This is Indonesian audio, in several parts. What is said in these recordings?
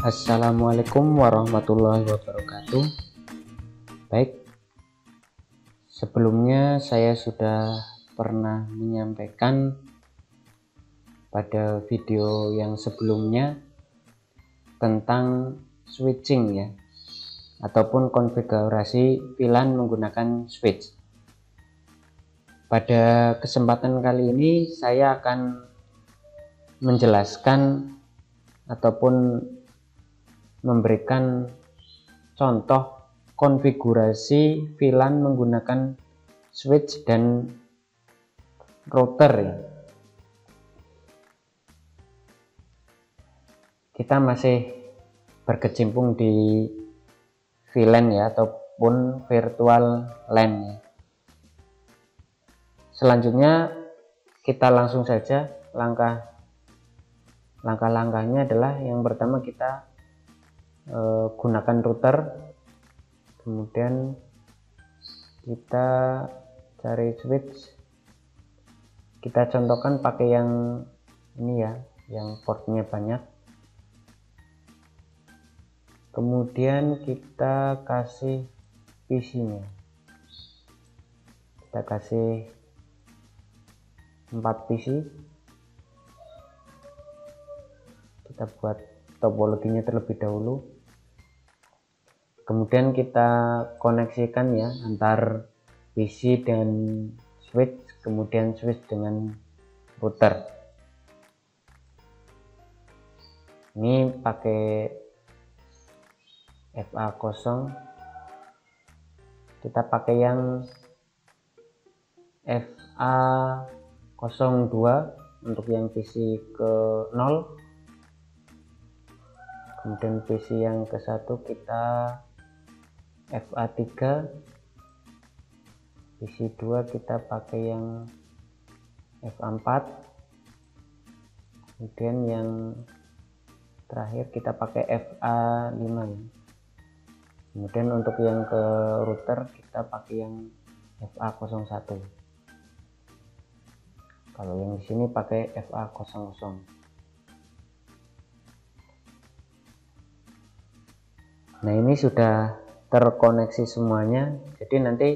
Assalamualaikum warahmatullahi wabarakatuh. Baik, sebelumnya saya sudah pernah menyampaikan pada video yang sebelumnya tentang switching ya, ataupun konfigurasi VLAN menggunakan switch. Pada kesempatan kali ini saya akan menjelaskan ataupun memberikan contoh konfigurasi VLAN menggunakan switch dan router ya. Kita masih berkecimpung di VLAN ya, ataupun virtual LAN ya. Selanjutnya kita langsung saja langkah-langkahnya adalah yang pertama kita gunakan router, kemudian kita cari switch. Kita contohkan pakai yang ini ya, yang portnya banyak. Kemudian kita kasih PC nya, kita kasih 4 PC. Kita buat topologinya terlebih dahulu, kemudian kita koneksikan ya antar PC dan switch, kemudian switch dengan router. Ini pakai FA0, kita pakai yang FA02 untuk yang PC ke 0. Kemudian PC yang ke 1 kita FA3, PC 2 kita pakai yang FA4, kemudian yang terakhir kita pakai FA5 ya. Kemudian untuk yang ke router kita pakai yang FA01. Kalau yang di sini pakai FA00. Nah, ini sudah terkoneksi semuanya. Jadi nanti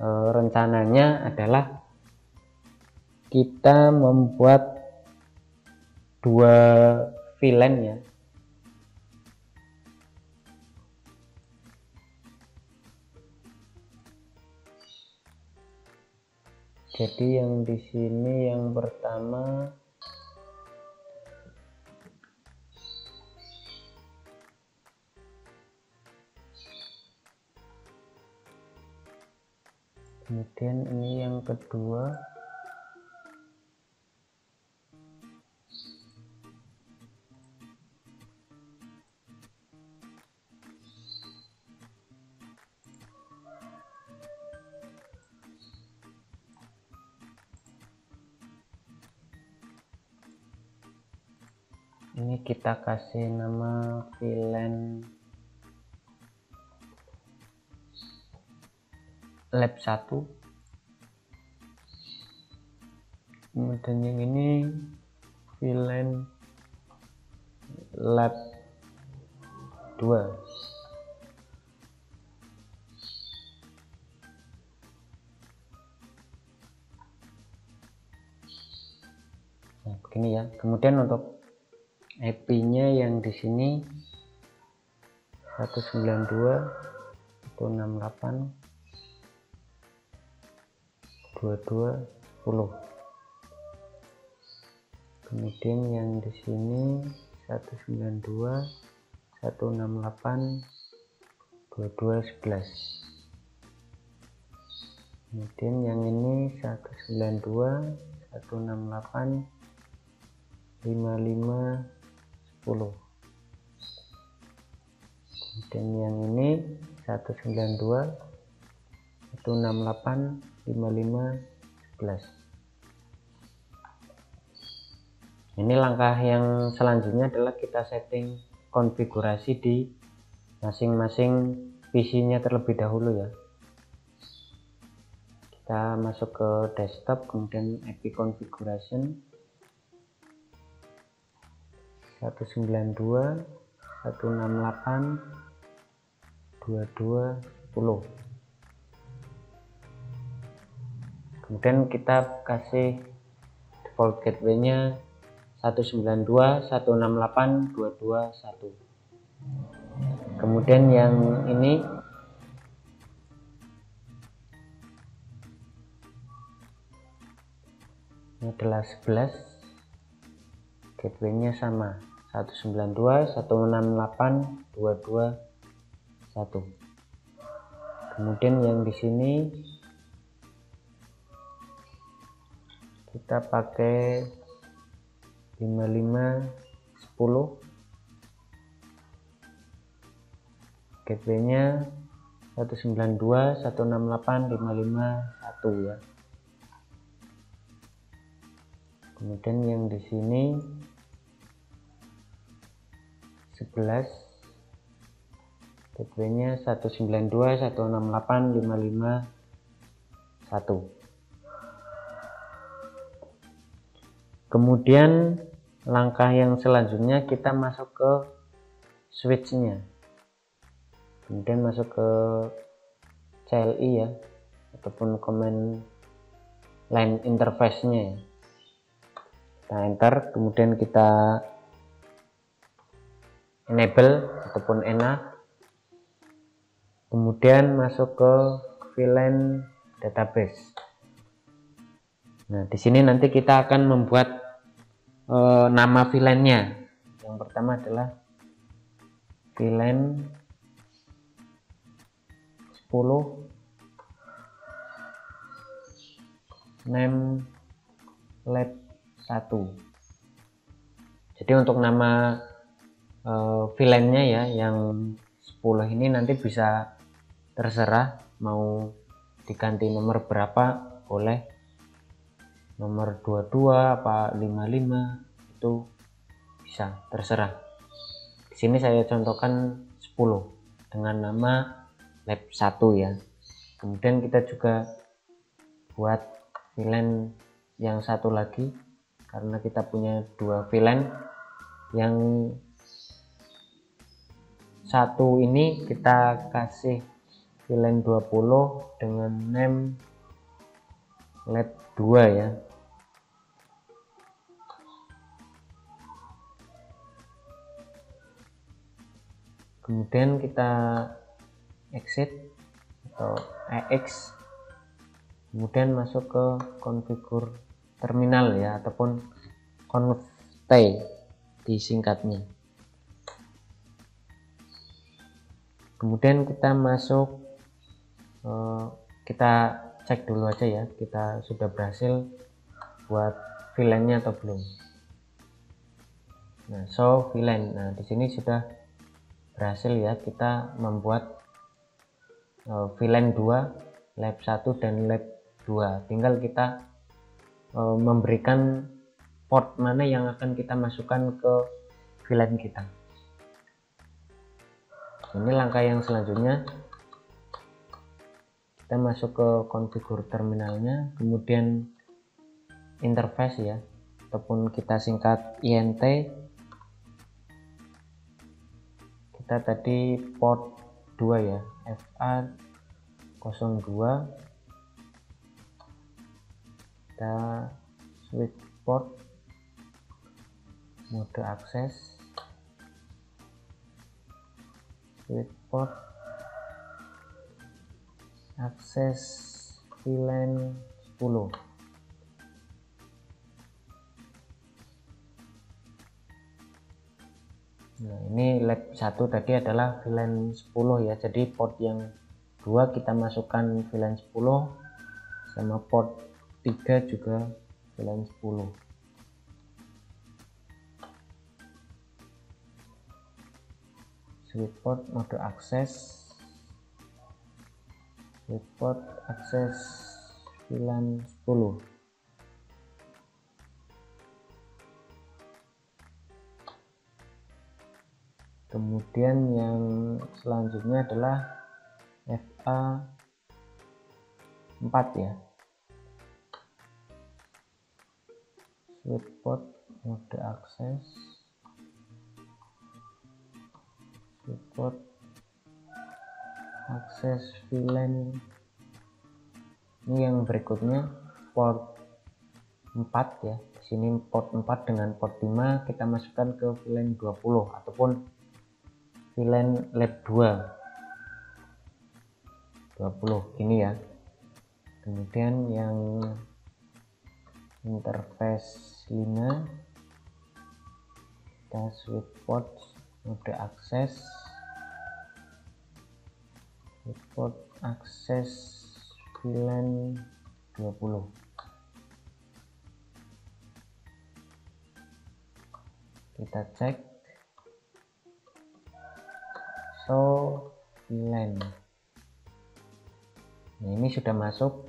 rencananya adalah kita membuat 2 VLAN ya. Jadi yang di sini yang pertama kemudian ini yang kedua, ini kita kasih nama VLAN lab 1. Kemudian yang ini VLAN lab 2. Nah, begini ya. Kemudian untuk IP-nya yang di sini 192.168.22.10. Kemudian yang di sini 192.168.22.11. Kemudian yang ini 192.168.55.10. Kemudian yang ini 192.168.55.11. Ini langkah yang selanjutnya adalah kita setting konfigurasi di masing-masing PC-nya terlebih dahulu ya. Kita masuk ke desktop, kemudian IP configuration 192 168.22.10. Kemudian kita kasih default gateway-nya 192.168.22.1. Kemudian yang ini adalah 11, gateway-nya sama 192.168.22.1. Kemudian yang di sini kita pakai 5510, gateway-nya 192.168.551 ya. Kemudian yang di sini 11, gateway-nya 192.168.551. Kemudian langkah yang selanjutnya kita masuk ke switch-nya. Kemudian masuk ke CLI ya, ataupun command line interface-nya ya. Kita enter, kemudian kita enable ataupun enak, kemudian masuk ke VLAN database. Nah, di sini nanti kita akan membuat nama VLAN-nya. Yang pertama adalah VLAN 10 name lab 1. Jadi untuk nama VLAN-nya ya, yang 10 ini nanti bisa terserah mau diganti nomor berapa, boleh nomor 22 apa 55, itu bisa terserah. Di sini saya contohkan 10 dengan nama lab 1 ya. Kemudian kita juga buat VLAN yang satu lagi, karena kita punya dua VLAN. Yang satu ini kita kasih VLAN 20 dengan name lab 2 ya. Kemudian kita exit atau EX, kemudian masuk ke konfigur terminal ya, ataupun conft disingkatnya. Kemudian kita masuk, kita cek dulu aja ya, kita sudah berhasil buat VLAN-nya atau belum. Nah, show VLAN. Nah, di sini sudah berhasil ya, kita membuat VLAN 2, lab 1 dan lab 2. Tinggal kita memberikan port mana yang akan kita masukkan ke VLAN kita. Ini langkah yang selanjutnya. Kita masuk ke konfigur terminalnya, kemudian interface ya, ataupun kita singkat INT. Kita tadi port 2 ya, FA02, kita switch port, mode akses, switch port, akses VLAN 10. Nah, ini lab 1 tadi adalah VLAN 10 ya, jadi port yang 2 kita masukkan VLAN 10, sama port 3 juga VLAN 10. Switch port mode akses, switch port akses VLAN 10. Kemudian yang selanjutnya adalah FA4 ya, switch port mode akses, support akses VLAN. Ini yang berikutnya port 4 ya. Di sini port 4 dengan port 5 kita masukkan ke VLAN 20 ataupun VLAN lab 20 gini ya. Kemudian yang interface 5 kita switch port mode akses, port akses VLAN 20. Kita cek show VLAN. Nah, ini sudah masuk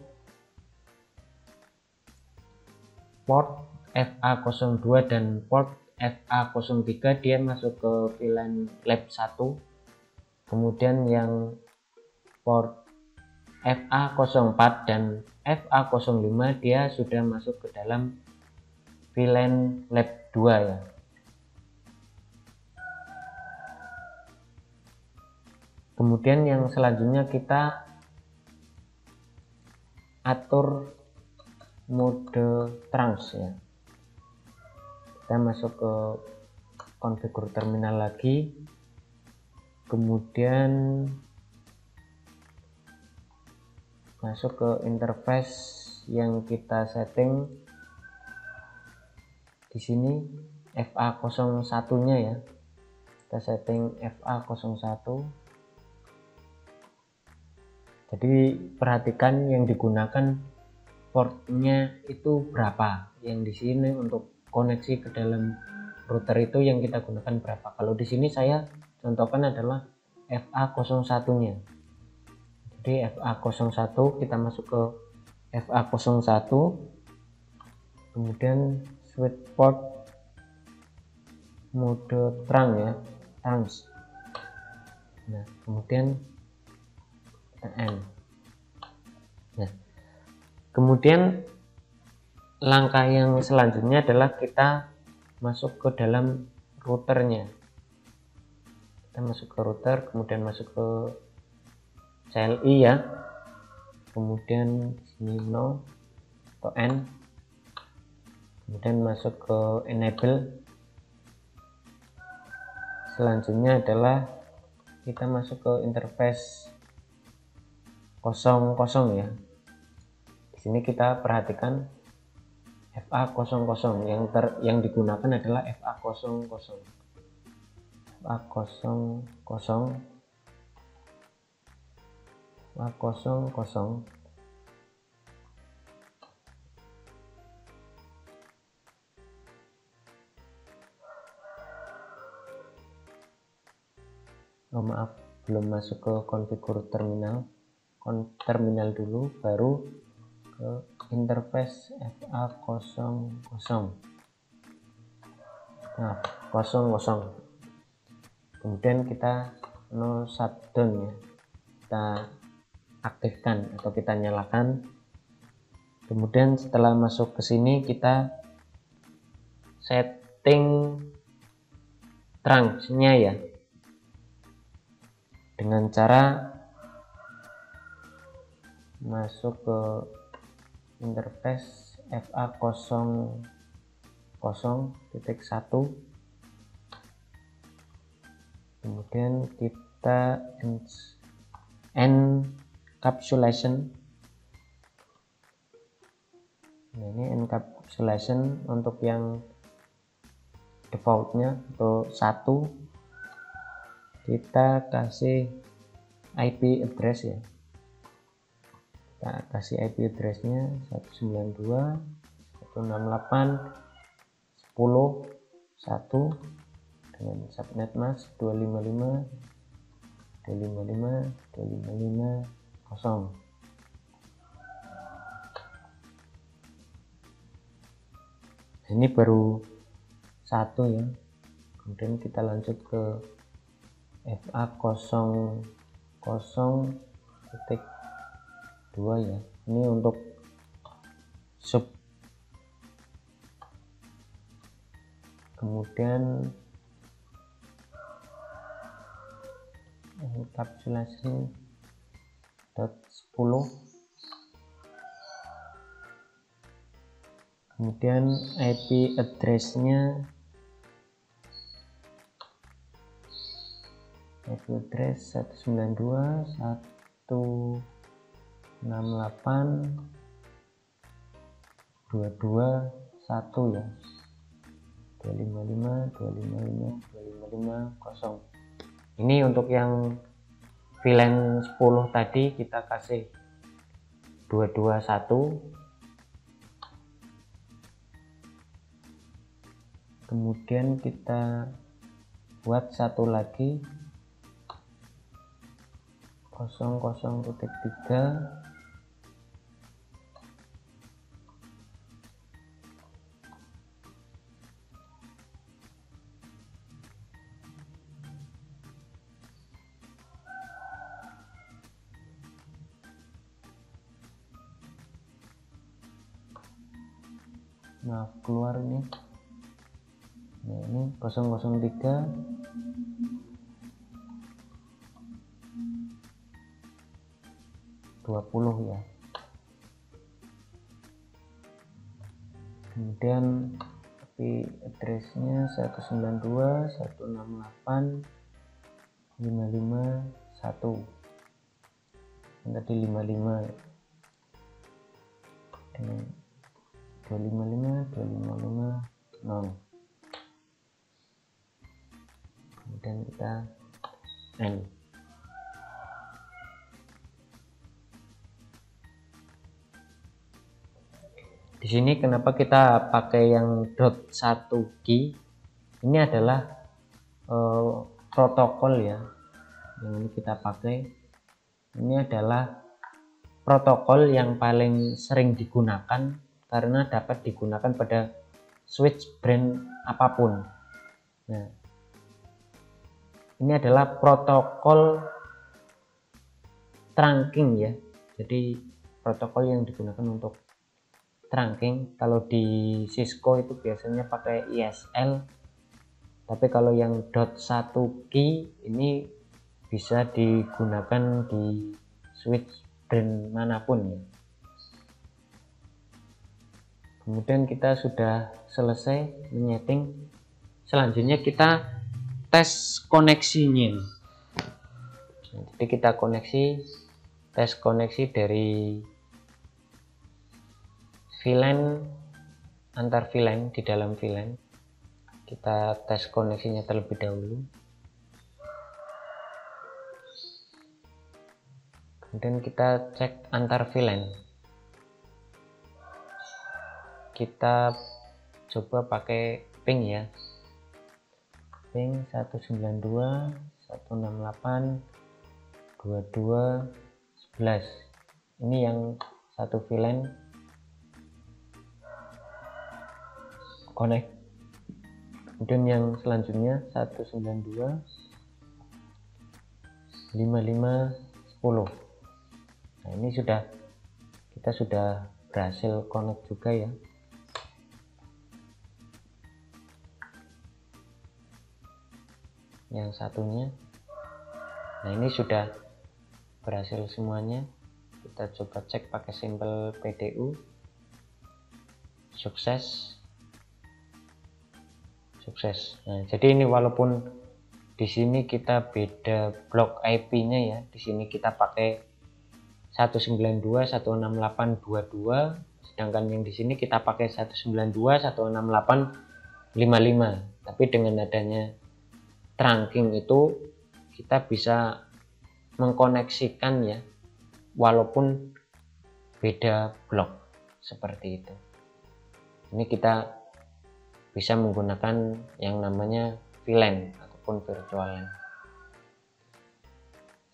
port FA02 dan port FA03, dia masuk ke VLAN lab 1. Kemudian yang port FA04 dan FA05 dia sudah masuk ke dalam VLAN lab 2 ya. Kemudian yang selanjutnya kita atur mode trans ya. Kita masuk ke konfigur terminal lagi, kemudian masuk ke interface yang kita setting di sini FA01-nya ya. Kita setting FA01. Jadi perhatikan yang digunakan portnya itu berapa. Yang di sini untuk koneksi ke dalam router itu yang kita gunakan berapa. Kalau di sini saya contohkan adalah FA01-nya. Jadi FA01 kita masuk ke FA01, kemudian switch port mode trans ya, trans. Nah, kemudian N. Nah, kemudian langkah yang selanjutnya adalah kita masuk ke dalam routernya. Kita masuk ke router, kemudian masuk ke CLI ya, kemudian sini no atau N, kemudian masuk ke enable. Selanjutnya adalah kita masuk ke interface 00 ya. Di sini kita perhatikan FA00 yang digunakan adalah FA00. FA00. Oh maaf, belum masuk ke konfigur terminal. Terminal dulu, baru ke interface FA00. Nah, 00. Kemudian kita no shutdown ya. Kita aktifkan atau kita nyalakan. Kemudian setelah masuk ke sini kita setting transnya ya. Dengan cara masuk ke interface FA00.1, kemudian kita encapsulation. Nah, ini encapsulation untuk yang defaultnya atau 1, kita kasih IP address ya. Kita kasih IP addressnya 192.168.10.1 dengan subnet mask 255.255.255.0. Ini baru 1 ya. Kemudian kita lanjut ke FA00.2 ya. Ini untuk sub. Kemudian encapsulation .10, kemudian IP address-nya IP address 192.168.221 ya, 255.255.255.0. Ini untuk yang VLAN 10 tadi kita kasih 221, kemudian kita buat satu lagi 00.3. Maaf keluar ini. Nah, ini 003 20 ya. Kemudian IP address-nya 192.168.551. Yang tadi 55 dengan 255.255.0. Kemudian kita N. Di sini kenapa kita pakai yang .1 key? Ini adalah protokol ya, yang ini kita pakai. Ini adalah protokol yang paling sering digunakan karena dapat digunakan pada switch brand apapun. Nah, ini adalah protokol trunking ya. Jadi protokol yang digunakan untuk trunking. Kalau di Cisco itu biasanya pakai ISL, tapi kalau yang .1 key ini bisa digunakan di switch brand manapun ya. Kemudian kita sudah selesai menyeting. Selanjutnya kita tes koneksinya. Nah, jadi kita tes koneksi dari VLAN antar VLAN di dalam VLAN. Kita tes koneksinya terlebih dahulu. Kemudian kita cek antar VLAN. Kita coba pakai ping ya. Ping 192.168.22.11. Ini yang satu VLAN connect. Kemudian yang selanjutnya 192.55.10. Nah, ini kita sudah berhasil connect juga ya. Yang satunya. Nah, ini sudah berhasil semuanya. Kita coba cek pakai sampel PDU. Sukses. Nah, jadi ini walaupun di sini kita beda blok IP-nya ya. Di sini kita pakai 192.168.22, sedangkan yang di sini kita pakai 192.168.55. Tapi dengan adanya trunking itu kita bisa mengkoneksikan ya, walaupun beda blok seperti itu. Ini kita bisa menggunakan yang namanya VLAN ataupun virtual LAN.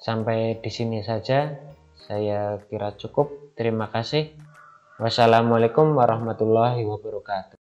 Sampai di sini saja, saya kira cukup. Terima kasih. Wassalamualaikum warahmatullahi wabarakatuh.